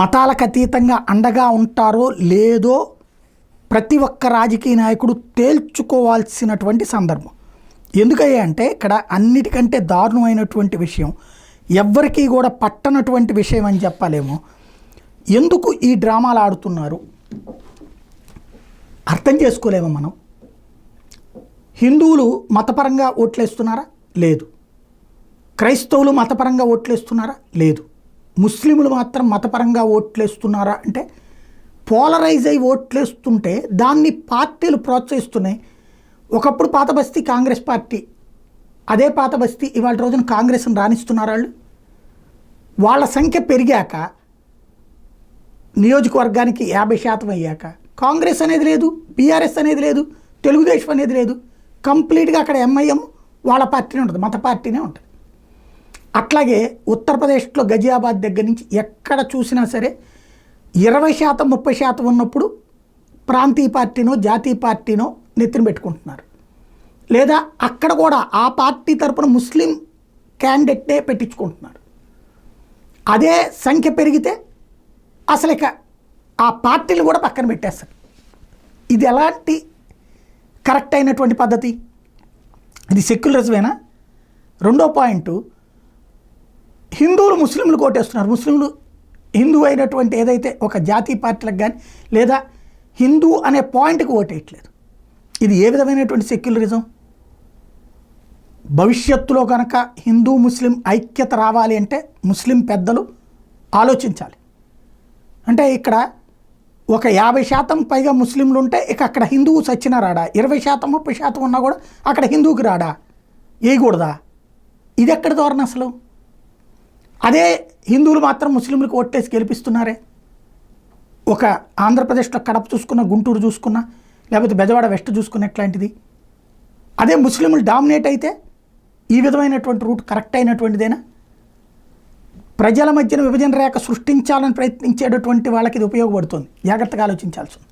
మతాలకు అతీతంగా అండగా ఉంటారో లేదో ప్రతి ఒక్క రాజకీయ నాయకుడు తేల్చుకోవాల్సినటువంటి సందర్భం. ఎందుకయ్యా అంటే ఇక్కడ అన్నిటికంటే దారుణమైనటువంటి విషయం, ఎవ్వరికీ కూడా పట్టనటువంటి విషయం అని చెప్పలేము. ఎందుకు ఈ డ్రామాలు ఆడుతున్నారు అర్థం చేసుకోలేము మనం. హిందువులు మతపరంగా ఓట్లేస్తున్నారా? లేదు. క్రైస్తవులు మతపరంగా ఓట్లేస్తున్నారా? లేదు. ముస్లింలు మాత్రం మతపరంగా ఓట్లేస్తున్నారా అంటే పోలరైజ్ అయి ఓట్లేస్తుంటే దాన్ని పార్టీలు ప్రోత్సహిస్తున్నాయి. ఒకప్పుడు పాత బస్తీ కాంగ్రెస్ పార్టీ, అదే పాత బస్తీ ఇవాళ రోజున కాంగ్రెస్ని రాణిస్తున్నారు. వాళ్ళ సంఖ్య పెరిగాక నియోజకవర్గానికి 50% అయ్యాక కాంగ్రెస్ అనేది లేదు, బీఆర్ఎస్ అనేది లేదు, తెలుగుదేశం అనేది లేదు. కంప్లీట్గా అక్కడ ఎంఐఎం వాళ్ళ పార్టీనే ఉంటుంది, మత పార్టీనే ఉంటుంది. అట్లాగే ఉత్తరప్రదేశ్లో గజియాబాద్ దగ్గర నుంచి ఎక్కడ చూసినా సరే 20% 30% ఉన్నప్పుడు ప్రాంతీయ పార్టీనో జాతీయ పార్టీనో నెత్తిన పెట్టుకుంటున్నారు. లేదా అక్కడ కూడా ఆ పార్టీ తరపున ముస్లిం క్యాండిడేట్నే పెట్టించుకుంటున్నారు. అదే సంఖ్య పెరిగితే అసలు ఇక ఆ పార్టీలు కూడా పక్కన పెట్టేస్తారు. ఇది ఎలాంటి కరెక్ట్ అయినటువంటి పద్ధతి? ఇది సెక్యులరిజమేనా? రెండో పాయింట్, హిందువులు ముస్లింలు కోటేస్తున్నారు. ముస్లింలు హిందూ అయినటువంటి ఏదైతే ఒక జాతీయ పార్టీలకు కానీ లేదా హిందూ అనే పాయింట్కి ఓటేయట్లేదు. ఇది ఏ విధమైనటువంటి సెక్యులరిజం? భవిష్యత్తులో కనుక హిందూ ముస్లిం ఐక్యత రావాలి అంటే ముస్లిం పెద్దలు ఆలోచించాలి. అంటే ఇక్కడ ఒక 50% పైగా ముస్లింలు ఉంటే ఇక అక్కడ హిందువు సచ్చినా రాడా? 20% 30% ఉన్నా కూడా అక్కడ హిందువుకి రాడా? వేయకూడదా? ఇది ఎక్కడ ధోరణి అసలు? అదే హిందువులు మాత్రం ముస్లింలకు ఓట్టేసి గెలిపిస్తున్నారే. ఒక ఆంధ్రప్రదేశ్లో కడప చూసుకున్నా, గుంటూరు చూసుకున్నా, లేకపోతే బెజవాడ వెస్ట్ చూసుకున్న ఎట్లాంటిది. అదే ముస్లింలు డామినేట్ అయితే ఈ విధమైనటువంటి రూట్ కరెక్ట్ అయినటువంటిదేనా? ప్రజల మధ్యన విభజన రేఖ సృష్టించాలని ప్రయత్నించేటటువంటి వాళ్ళకి ఇది ఉపయోగపడుతుంది. జాగ్రత్తగా ఆలోచించాల్సి ఉంది.